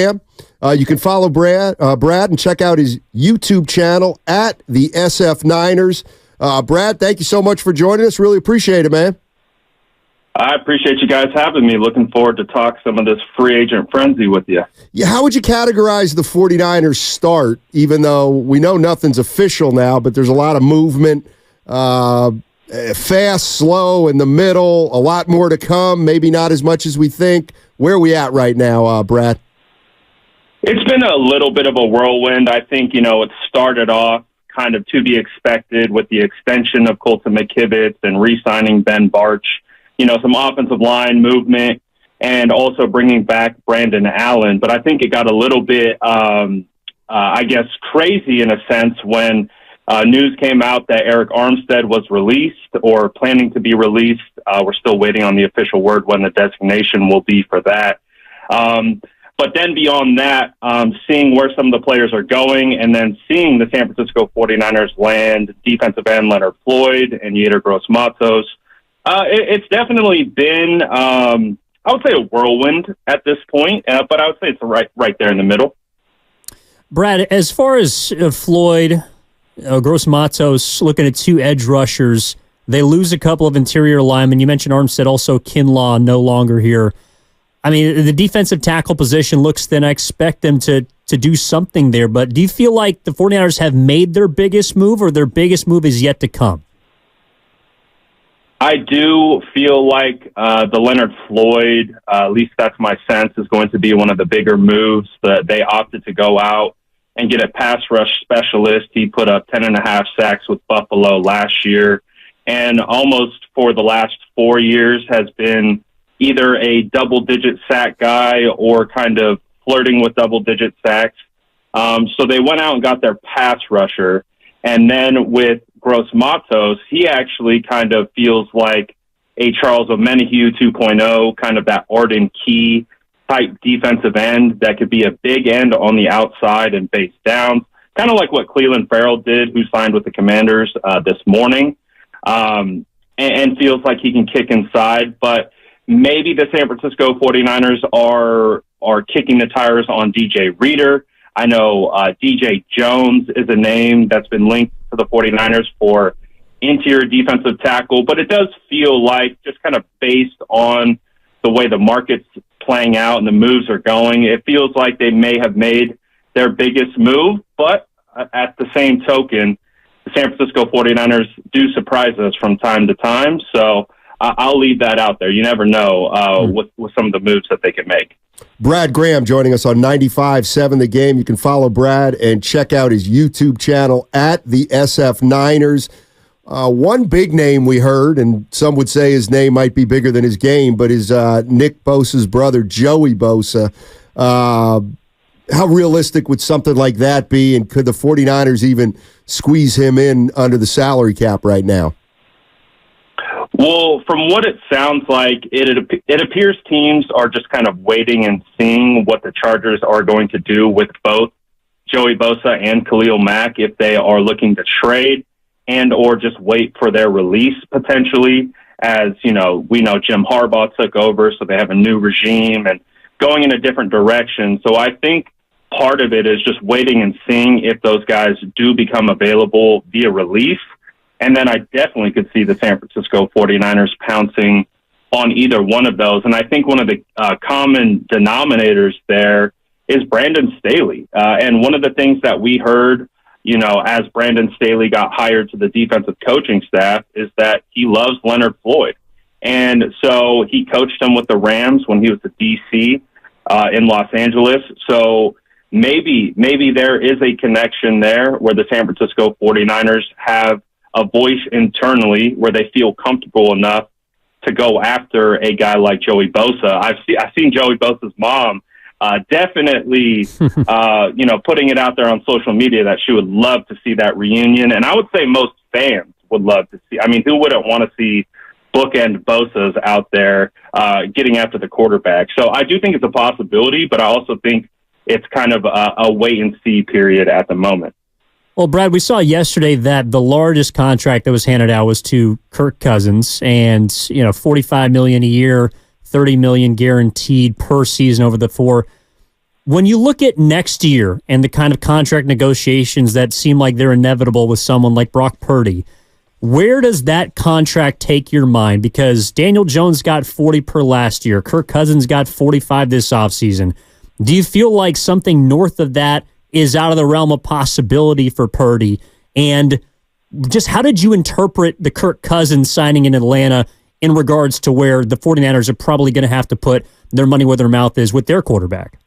You can follow Brad and check out his YouTube channel at the SF Niners. Brad, thank you so much for joining us. Really appreciate it, man. I appreciate you guys having me. Looking forward to talk some of this free agent frenzy with you. Yeah, how would you categorize the 49ers start, even though we know nothing's official now, but there's a lot of movement, fast, slow, in the middle, a lot more to come, maybe not as much as we think. Where are we at right now, Brad? It's been a little bit of a whirlwind. I think, it started off kind of to be expected with the extension of Colton McKivitz and re-signing Ben Barch. Some offensive line movement and also bringing back Brandon Allen. But I think it got a little bit, crazy in a sense when news came out that Eric Armstead was released or planning to be released. We're still waiting on the official word when the designation will be for that. But then beyond that, seeing where some of the players are going and then seeing the San Francisco 49ers land defensive end Leonard Floyd and Yetur Gross-Matos, it's definitely been, I would say, a whirlwind at this point, but I would say it's right there in the middle. Brad, as far as Floyd, Gross-Matos, looking at two edge rushers, they lose a couple of interior linemen. You mentioned Armstead, also Kinlaw no longer here. I mean, the defensive tackle position looks thin. I expect them to do something there, but do you feel like the 49ers have made their biggest move or their biggest move is yet to come? I do feel like the Leonard Floyd, at least that's my sense, is going to be one of the bigger moves. That they opted to go out and get a pass rush specialist. He put up 10.5 sacks with Buffalo last year, and almost for the last 4 years has been either a double-digit sack guy or kind of flirting with double-digit sacks. So they went out and got their pass rusher. And then with Gross-Matos, he actually kind of feels like a Charles Omenihu 2.0, kind of that Arden Key type defensive end that could be a big end on the outside and base down, kind of like what Cleveland Farrell did, who signed with the Commanders this morning, and feels like he can kick inside. But maybe the San Francisco 49ers are kicking the tires on DJ Reader. I know DJ Jones is a name that's been linked to the 49ers for interior defensive tackle, but it does feel like, just kind of based on the way the market's playing out and the moves are going, it feels like they may have made their biggest move. But at the same token, the San Francisco 49ers do surprise us from time to time. So I'll leave that out there. You never know with some of the moves that they can make. Brad Graham joining us on 95.7 The Game. You can follow Brad and check out his YouTube channel at the SF Niners. One big name we heard, and some would say his name might be bigger than his game, but is Nick Bosa's brother, Joey Bosa. How realistic would something like that be, and could the 49ers even squeeze him in under the salary cap right now? Well, from what it sounds like, it appears teams are just kind of waiting and seeing what the Chargers are going to do with both Joey Bosa and Khalil Mack, if they are looking to trade and or just wait for their release potentially. As we know Jim Harbaugh took over, so they have a new regime and going in a different direction. So I think part of it is just waiting and seeing if those guys do become available via release. And then I definitely could see the San Francisco 49ers pouncing on either one of those. And I think one of the common denominators there is Brandon Staley. And one of the things that we heard, as Brandon Staley got hired to the defensive coaching staff, is that he loves Leonard Floyd. And so he coached him with the Rams when he was the DC in Los Angeles. So maybe there is a connection there where the San Francisco 49ers have a voice internally where they feel comfortable enough to go after a guy like Joey Bosa. I've seen Joey Bosa's mom definitely, putting it out there on social media that she would love to see that reunion. And I would say most fans would love to see. I mean, who wouldn't want to see bookend Bosa's out there getting after the quarterback? So I do think it's a possibility, but I also think it's kind of a wait and see period at the moment. Well, Brad, we saw yesterday that the largest contract that was handed out was to Kirk Cousins, and $45 million a year, $30 million guaranteed per season over the 4. When you look at next year and the kind of contract negotiations that seem like they're inevitable with someone like Brock Purdy, where does that contract take your mind? Because Daniel Jones got 40 per last year. Kirk Cousins got 45 this offseason. Do you feel like something north of that is out of the realm of possibility for Purdy? And just how did you interpret the Kirk Cousins signing in Atlanta in regards to where the 49ers are probably going to have to put their money where their mouth is with their quarterback?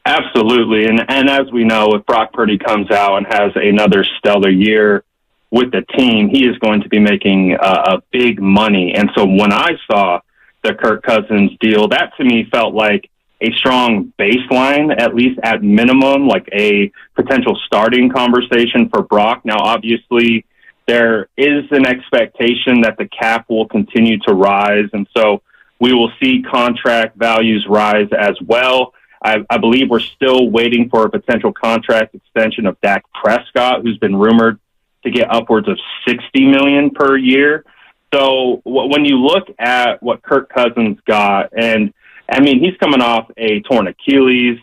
Absolutely. And as we know, if Brock Purdy comes out and has another stellar year with the team, he is going to be making a big money. And so when I saw the Kirk Cousins deal, that to me felt like a strong baseline, at least at minimum, like a potential starting conversation for Brock. Now, obviously, there is an expectation that the cap will continue to rise. And so we will see contract values rise as well. I believe we're still waiting for a potential contract extension of Dak Prescott, who's been rumored to get upwards of $60 million per year. So when you look at what Kirk Cousins got, and I mean, he's coming off a torn Achilles,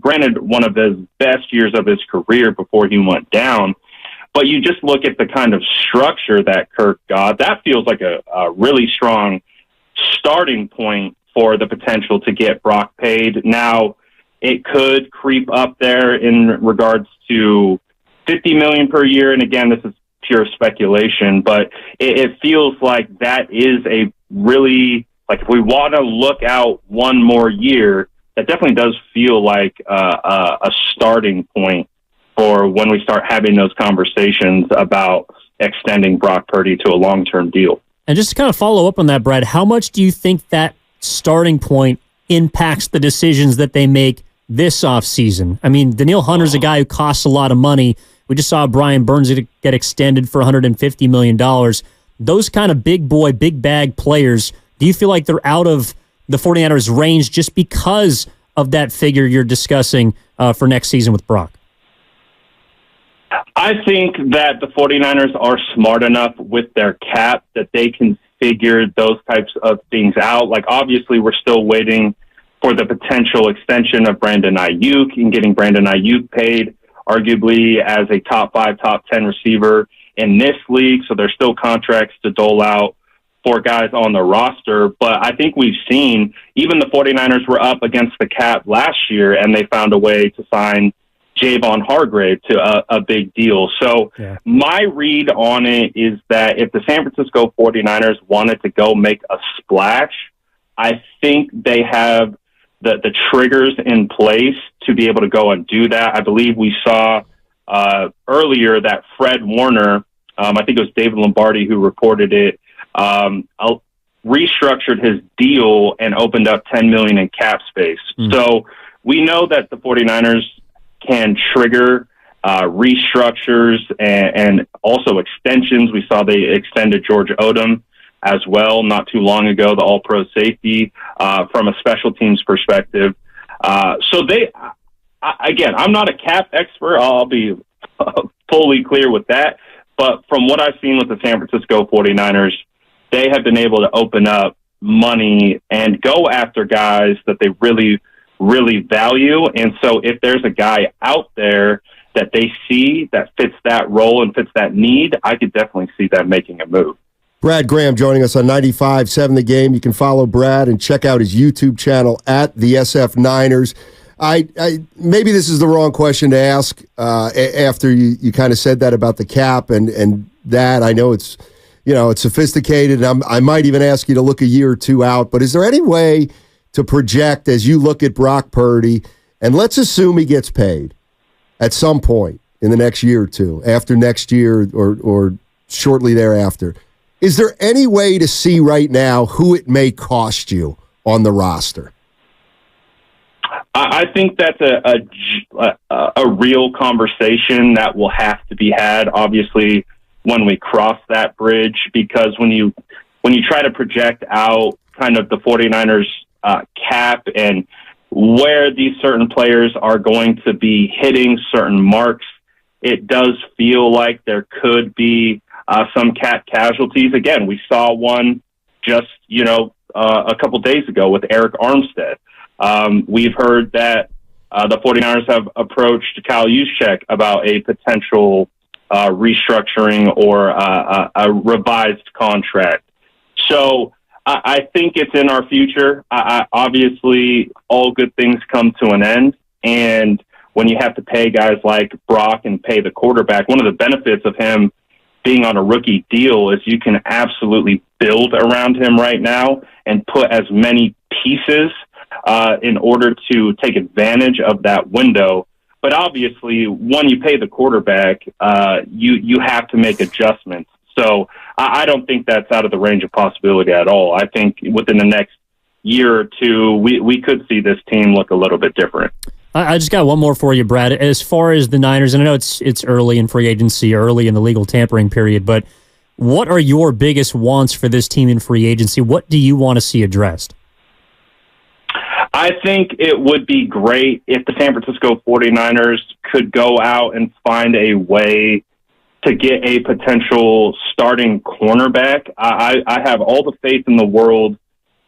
granted one of his best years of his career before he went down, but you just look at the kind of structure that Kirk got, that feels like a really strong starting point for the potential to get Brock paid. Now, it could creep up there in regards to $50 million per year. And again, this is pure speculation, but it feels like that is a really, like if we want to look out one more year, that definitely does feel like a starting point for when we start having those conversations about extending Brock Purdy to a long-term deal. And just to kind of follow up on that, Brad, how much do you think that starting point impacts the decisions that they make this offseason? I mean, Danielle Hunter's a guy who costs a lot of money. We just saw Brian Burns get extended for $150 million. Those kind of big boy, big bag players, do you feel like they're out of the 49ers' range just because of that figure you're discussing for next season with Brock? I think that the 49ers are smart enough with their cap that they can figure those types of things out. Like, obviously, we're still waiting for the potential extension of Brandon Ayuk and getting Brandon Ayuk paid, arguably as a top 5, top 10 receiver in this league. So there's still contracts to dole out for guys on the roster. But I think we've seen even the 49ers were up against the cap last year, and they found a way to sign Javon Hargrave to a big deal. So my read on it is that if the San Francisco 49ers wanted to go make a splash, I think they have the triggers in place to be able to go and do that. I believe we saw earlier that Fred Warner, I think it was David Lombardi who reported it, restructured his deal and opened up $10 million in cap space. So we know that the 49ers can trigger restructures and also extensions. We saw they extended George Odom as well not too long ago, the all-pro safety, from a special teams perspective. So again, I'm not a cap expert. I'll be fully clear with that. But from what I've seen with the San Francisco 49ers, they have been able to open up money and go after guys that they really value. And so if there's a guy out there that they see that fits that role and fits that need, I could definitely see them making a move. Brad Graham joining us on 95.7 The Game. You can follow Brad and check out his YouTube channel at the SF Niners. I maybe this is the wrong question to ask after you kind of said that about the cap and that. I know it's sophisticated. And I might even ask you to look a year or two out. But is there any way to project as you look at Brock Purdy, and let's assume he gets paid at some point in the next year or two, after next year or shortly thereafter? Is there any way to see right now who it may cost you on the roster? I think that's a real conversation that will have to be had, obviously, when we cross that bridge, because when you try to project out kind of the 49ers cap and where these certain players are going to be hitting certain marks, it does feel like there could be some cap casualties. Again, we saw one just, a couple days ago with Eric Armstead. We've heard that The 49ers have approached Kyle Juszczyk about a potential restructuring or a revised contract. So I think it's in our future. Obviously, all good things come to an end. And when you have to pay guys like Brock and pay the quarterback, one of the benefits of him being on a rookie deal is you can absolutely build around him right now and put as many pieces in order to take advantage of that window. But obviously, when you pay the quarterback, you have to make adjustments. So I don't think that's out of the range of possibility at all. I think within the next year or two, we could see this team look a little bit different. I just got one more for you, Brad. As far as the Niners, and I know it's early in free agency, early in the legal tampering period, but what are your biggest wants for this team in free agency? What do you want to see addressed? I think it would be great if the San Francisco 49ers could go out and find a way to get a potential starting cornerback. I have all the faith in the world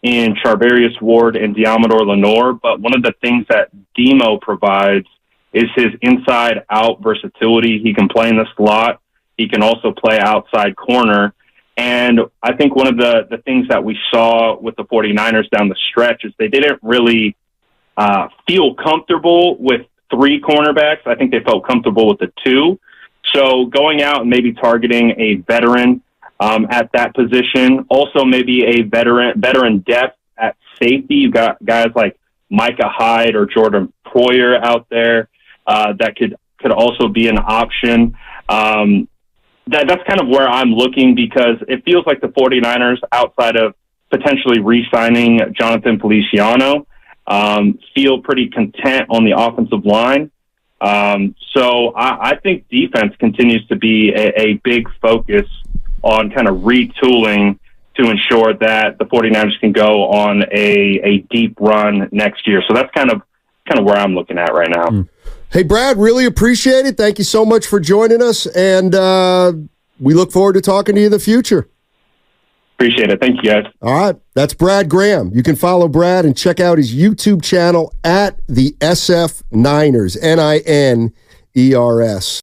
in Charvarius Ward and Diamador Lenore, but one of the things that Demo provides is his inside-out versatility. He can play in the slot. He can also play outside corner. And I think one of the things that we saw with the 49ers down the stretch is they didn't really feel comfortable with three cornerbacks. I think they felt comfortable with the two. So going out and maybe targeting a veteran at that position, also maybe a veteran depth at safety. You've got guys like Micah Hyde or Jordan Poyer out there that could also be an option. That's kind of where I'm looking, because it feels like the 49ers, outside of potentially re-signing Jonathan Feliciano, feel pretty content on the offensive line. So I think defense continues to be a big focus on kind of retooling to ensure that the 49ers can go on a deep run next year. So that's kind of where I'm looking at right now. Hey, Brad, really appreciate it. Thank you so much for joining us, and we look forward to talking to you in the future. Appreciate it. Thank you, guys. All right. That's Brad Graham. You can follow Brad and check out his YouTube channel at the SF Niners, Niners.